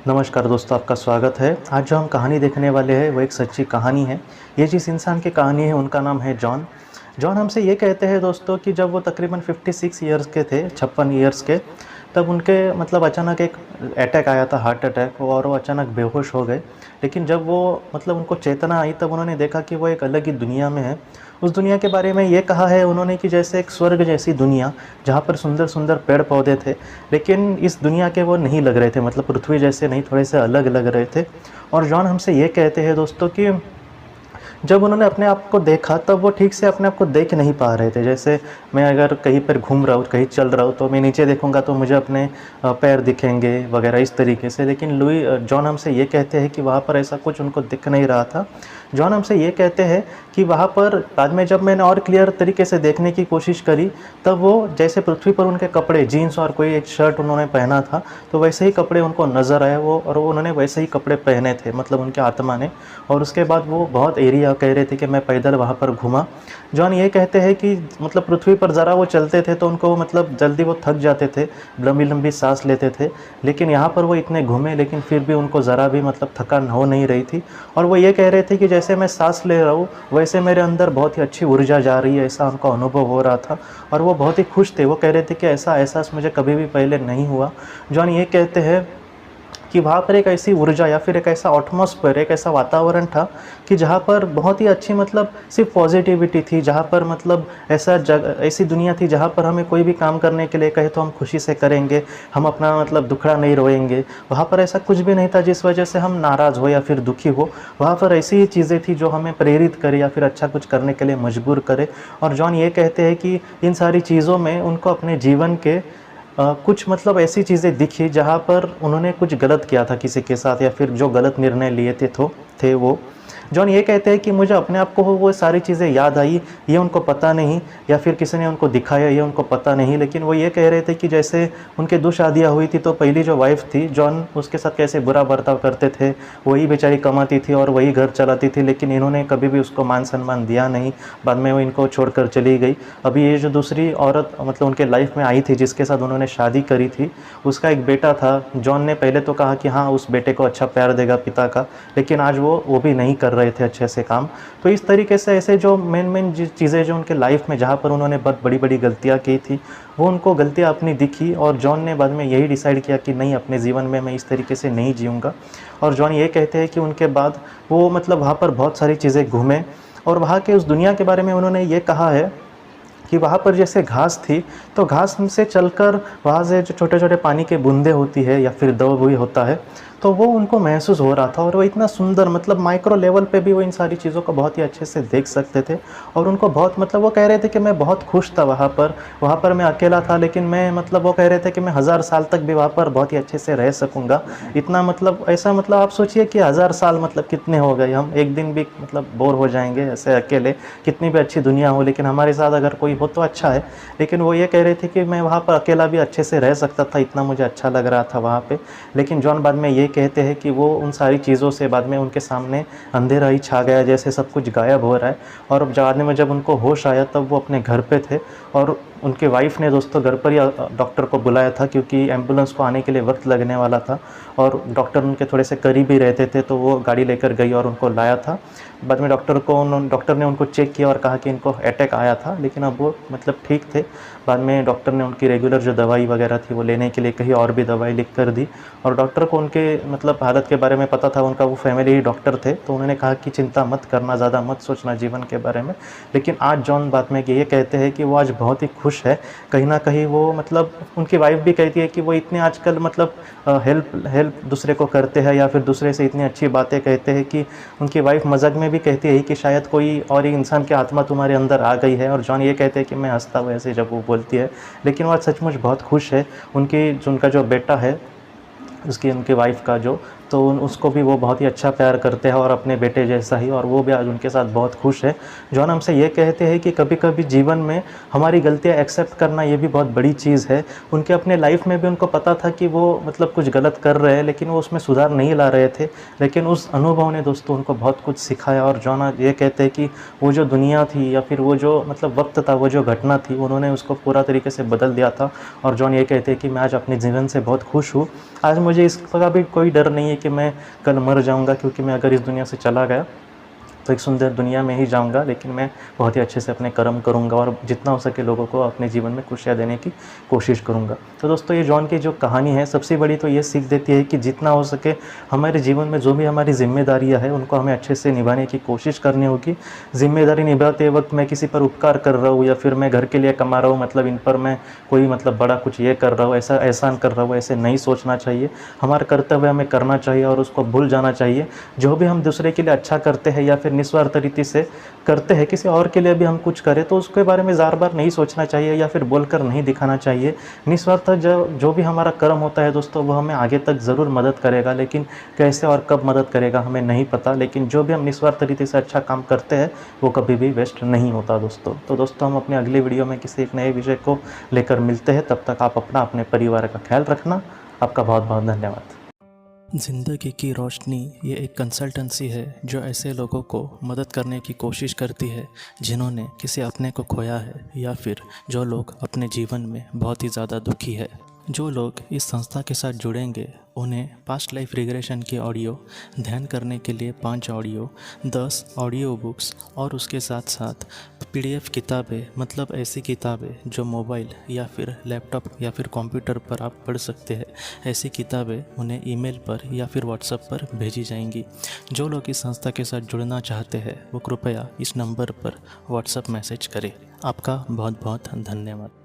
नमस्कार दोस्तों, आपका स्वागत है। आज जो हम कहानी देखने वाले हैं वो एक सच्ची कहानी है। ये जिस इंसान की कहानी है उनका नाम है जॉन। जॉन हमसे ये कहते हैं दोस्तों कि जब वो तकरीबन 56 ईयर्स के थे, 56 ईयर्स के, तब उनके मतलब अचानक एक अटैक आया था, हार्ट अटैक, और वो अचानक बेहोश हो गए। लेकिन जब वो मतलब उनको चेतना आई तब उन्होंने देखा कि वो एक अलग ही दुनिया में है। उस दुनिया के बारे में ये कहा है उन्होंने कि जैसे एक स्वर्ग जैसी दुनिया, जहाँ पर सुंदर सुंदर पेड़ पौधे थे, लेकिन इस दुनिया के वो नहीं लग रहे थे, मतलब पृथ्वी जैसे नहीं, थोड़े से अलग लग रहे थे। और जॉन हमसे ये कहते हैं दोस्तों कि जब उन्होंने अपने आप को देखा तब वो ठीक से अपने आप को देख नहीं पा रहे थे। जैसे मैं अगर कहीं पर घूम रहा हूँ, कहीं चल रहा हूँ, तो मैं नीचे देखूंगा तो मुझे अपने पैर दिखेंगे वगैरह इस तरीके से। लेकिन जॉन हमसे ये कहते हैं कि वहाँ पर ऐसा कुछ उनको दिख नहीं रहा था। जॉन हमसे ये कहते हैं कि वहाँ पर बाद में जब मैंने और क्लियर तरीके से देखने की कोशिश करी, तब वो जैसे पृथ्वी पर उनके कपड़े, जीन्स और कोई एक शर्ट उन्होंने पहना था, तो वैसे ही कपड़े उनको नज़र आए वो, और वो उन्होंने वैसे ही कपड़े पहने थे, मतलब उनके आत्मा ने। और उसके बाद वो बहुत एरिया कह रहे थे कि मैं पैदल वहाँ पर घूमा। जॉन ये कहते हैं कि मतलब पृथ्वी पर ज़रा वो चलते थे तो उनको मतलब जल्दी वो थक जाते थे, लंबी लंबी सांस लेते थे। लेकिन यहाँ पर वो इतने घूमे लेकिन फिर भी उनको ज़रा भी मतलब थकान हो नहीं रही थी। और वो ये कह रहे थे कि जैसे मैं सांस ले रहा हूँ वैसे मेरे अंदर बहुत ही अच्छी ऊर्जा जा रही है, ऐसा उनको अनुभव हो रहा था। और वो बहुत ही खुश थे। वो कह रहे थे कि ऐसा एहसास मुझे कभी भी पहले नहीं हुआ। जॉन ये कहते हैं कि वहाँ पर एक ऐसी ऊर्जा या फिर एक ऐसा एटमॉस्फेयर, एक ऐसा वातावरण था कि जहाँ पर बहुत ही अच्छी मतलब सिर्फ पॉजिटिविटी थी, जहाँ पर मतलब ऐसी दुनिया थी जहाँ पर हमें कोई भी काम करने के लिए कहे तो हम खुशी से करेंगे, हम अपना मतलब दुखड़ा नहीं रोएंगे। वहाँ पर ऐसा कुछ भी नहीं था जिस वजह से हम नाराज़ हो या फिर दुखी हो। वहाँ पर ऐसी ही चीज़ें थी जो हमें प्रेरित करे या फिर अच्छा कुछ करने के लिए मजबूर करे। और जॉन ये कहते हैं कि इन सारी चीज़ों में उनको अपने जीवन के कुछ मतलब ऐसी चीज़ें दिखी जहाँ पर उन्होंने कुछ गलत किया था किसी के साथ, या फिर जो गलत निर्णय लिए थे वो। जॉन ये कहते हैं कि मुझे अपने आप को वो सारी चीज़ें याद आई, ये उनको पता नहीं, या फिर किसी ने उनको दिखाया, ये उनको पता नहीं। लेकिन वो ये कह रहे थे कि जैसे उनके 2 शादियाँ हुई थी तो पहली जो वाइफ थी जॉन, उसके साथ कैसे बुरा बर्ताव करते थे, वही बेचारी कमाती थी और वही घर चलाती थी, लेकिन इन्होंने कभी भी उसको मान सम्मान दिया नहीं। बाद में वो इनको छोड़कर चली गई। अभी ये जो दूसरी औरत मतलब उनके लाइफ में आई थी जिसके साथ उन्होंने शादी करी थी, उसका एक बेटा था। जॉन ने पहले तो कहा कि हाँ उस बेटे को अच्छा प्यार देगा पिता का, लेकिन आज वो भी नहीं कर रहे थे अच्छे से काम। तो इस तरीके से ऐसे जो मेन चीज़ें जो उनके लाइफ में जहाँ पर उन्होंने बहुत बड़ी बड़ी गलतियाँ की थी, वो उनको गलतियाँ अपनी दिखी। और जॉन ने बाद में यही डिसाइड किया कि नहीं, अपने जीवन में मैं इस तरीके से नहीं जीऊँगा। और जॉन ये कहते हैं कि उनके बाद वो मतलब वहाँ पर बहुत सारी चीज़ें घूमे, और वहाँ के उस दुनिया के बारे में उन्होंने ये कहा है कि वहाँ पर जैसे घास थी, तो घास से चलकर वहाँ से जो छोटे छोटे पानी के बूंदे होती है या फिर दव भी होता है, तो वो उनको महसूस हो रहा था। और वो इतना सुंदर, मतलब माइक्रो लेवल पे भी वो इन सारी चीज़ों को बहुत ही अच्छे से देख सकते थे। और उनको बहुत मतलब वो कह रहे थे कि मैं बहुत खुश था वहाँ पर मैं अकेला था, लेकिन मैं मतलब वो कह रहे थे कि मैं 1000 साल तक भी वहाँ पर बहुत ही अच्छे से रह सकूँगा। इतना मतलब ऐसा, मतलब आप सोचिए कि 1000 साल मतलब कितने हो गए, हम एक दिन भी मतलब बोर हो जाएंगे ऐसे अकेले, कितनी भी अच्छी दुनिया हो लेकिन हमारे साथ अगर कोई हो तो अच्छा है। लेकिन वो ये कह रहे थे कि मैं वहाँ पर अकेला भी अच्छे से रह सकता था, इतना मुझे अच्छा लग रहा था वहाँ पे। लेकिन जॉन बाद में ये कहते हैं कि वो उन सारी चीज़ों से बाद में उनके सामने अंधेरा ही छा गया, जैसे सब कुछ गायब हो रहा है। और बाद में जब उनको होश आया तब वो अपने घर पे थे, और उनके वाइफ ने दोस्तों घर पर ही डॉक्टर को बुलाया था, क्योंकि एम्बुलेंस को आने के लिए वक्त लगने वाला था। और डॉक्टर उनके थोड़े से करीब ही रहते थे, तो वो गाड़ी लेकर गई और उनको लाया था। बाद में डॉक्टर ने उनको चेक किया और कहा कि इनको अटैक आया था, लेकिन अब वो मतलब ठीक थे। बाद में डॉक्टर ने उनकी रेगुलर जो दवाई वगैरह थी वो लेने के लिए कही, और भी दवाई लिख कर दी। और डॉक्टर को उनके मतलब हालत के बारे में पता था, उनका वो फैमिली ही डॉक्टर थे, तो उन्होंने कहा कि चिंता मत करना, ज़्यादा मत सोचना जीवन के बारे में। लेकिन आज जॉन बाद में ये कहते हैं कि वो आज बहुत ही खुश है। कहीं ना कहीं वो मतलब उनकी वाइफ भी कहती है कि वो इतने आजकल मतलब हेल्प दूसरे को करते हैं, या फिर दूसरे से इतनी अच्छी बातें कहते हैं कि उनकी वाइफ मजाक में भी कहती है कि शायद कोई और ही इंसान की आत्मा तुम्हारे अंदर आ गई है। और जॉन ये कहते हैं कि मैं हंसता हूँ ऐसे जब वो बोलती है, लेकिन वो आज सचमुच बहुत खुश है। उनका जो बेटा है, उनकी वाइफ का जो, तो उसको भी वो बहुत ही अच्छा प्यार करते हैं और अपने बेटे जैसा ही, और वो भी आज उनके साथ बहुत खुश है। जॉन हमसे ये कहते हैं कि कभी कभी जीवन में हमारी गलतियाँ एक्सेप्ट करना ये भी बहुत बड़ी चीज़ है। उनके अपने लाइफ में भी उनको पता था कि वो मतलब कुछ गलत कर रहे हैं, लेकिन वो उसमें सुधार नहीं ला रहे थे, लेकिन उस अनुभव ने दोस्तों उनको बहुत कुछ सिखाया। और जॉन आज ये कहते हैं कि वो जो दुनिया थी या फिर वो जो मतलब वक्त था, वो जो घटना थी, उन्होंने उसको पूरा तरीके से बदल दिया था। और जॉन ये कहते हैं कि मैं आज अपने जीवन से बहुत खुश हूँ। आज मुझे इसका भी कोई डर नहीं है कि मैं कल मर जाऊंगा, क्योंकि मैं अगर इस दुनिया से चला गया तो एक सुंदर दुनिया में ही जाऊंगा, लेकिन मैं बहुत ही अच्छे से अपने कर्म करूंगा और जितना हो सके लोगों को अपने जीवन में खुशियाँ देने की कोशिश करूंगा। तो दोस्तों, ये जॉन की जो कहानी है सबसे बड़ी तो ये सीख देती है कि जितना हो सके हमारे जीवन में जो भी हमारी जिम्मेदारियाँ हैं उनको हमें अच्छे से निभाने की कोशिश करनी होगी। जिम्मेदारी निभाते वक्त मैं किसी पर उपकार कर रहा हूँ या फिर मैं घर के लिए कमा रहा हूँ, मतलब इन पर मैं कोई मतलब बड़ा कुछ ये कर रहा हूँ, ऐसा एहसान कर रहा हूँ, ऐसे नहीं सोचना चाहिए। हमारा कर्तव्य हमें करना चाहिए और उसको भूल जाना चाहिए। जो भी हम दूसरे के लिए अच्छा करते हैं या फिर निस्वार्थ रीति से करते हैं, किसी और के लिए भी हम कुछ करें तो उसके बारे में ज़ार बार नहीं सोचना चाहिए या फिर बोलकर नहीं दिखाना चाहिए। निस्वार्थ जो भी हमारा कर्म होता है दोस्तों, वो हमें आगे तक ज़रूर मदद करेगा, लेकिन कैसे और कब मदद करेगा हमें नहीं पता। लेकिन जो भी हम निस्वार्थ रीति से अच्छा काम करते हैं वो कभी भी वेस्ट नहीं होता दोस्तों। तो दोस्तों, हम अपने अगले वीडियो में किसी एक नए विषय को लेकर मिलते हैं। तब तक आप अपना अपने परिवार का ख्याल रखना। आपका बहुत बहुत धन्यवाद। ज़िंदगी की रोशनी ये एक कंसल्टेंसी है जो ऐसे लोगों को मदद करने की कोशिश करती है जिन्होंने किसी अपने को खोया है या फिर जो लोग अपने जीवन में बहुत ही ज़्यादा दुखी है। जो लोग इस संस्था के साथ जुड़ेंगे उन्हें पास्ट लाइफ रिग्रेशन की ऑडियो, ध्यान करने के लिए 5 ऑडियो, 10 ऑडियो बुक्स और उसके साथ साथ PDF किताबें, मतलब ऐसी किताबें जो मोबाइल या फिर लैपटॉप या फिर कंप्यूटर पर आप पढ़ सकते हैं, ऐसी किताबें उन्हें ईमेल पर या फिर व्हाट्सएप पर भेजी जाएंगी। जो लोग इस संस्था के साथ जुड़ना चाहते हैं वो कृपया इस नंबर पर व्हाट्सएप मैसेज करें। आपका बहुत बहुत धन्यवाद।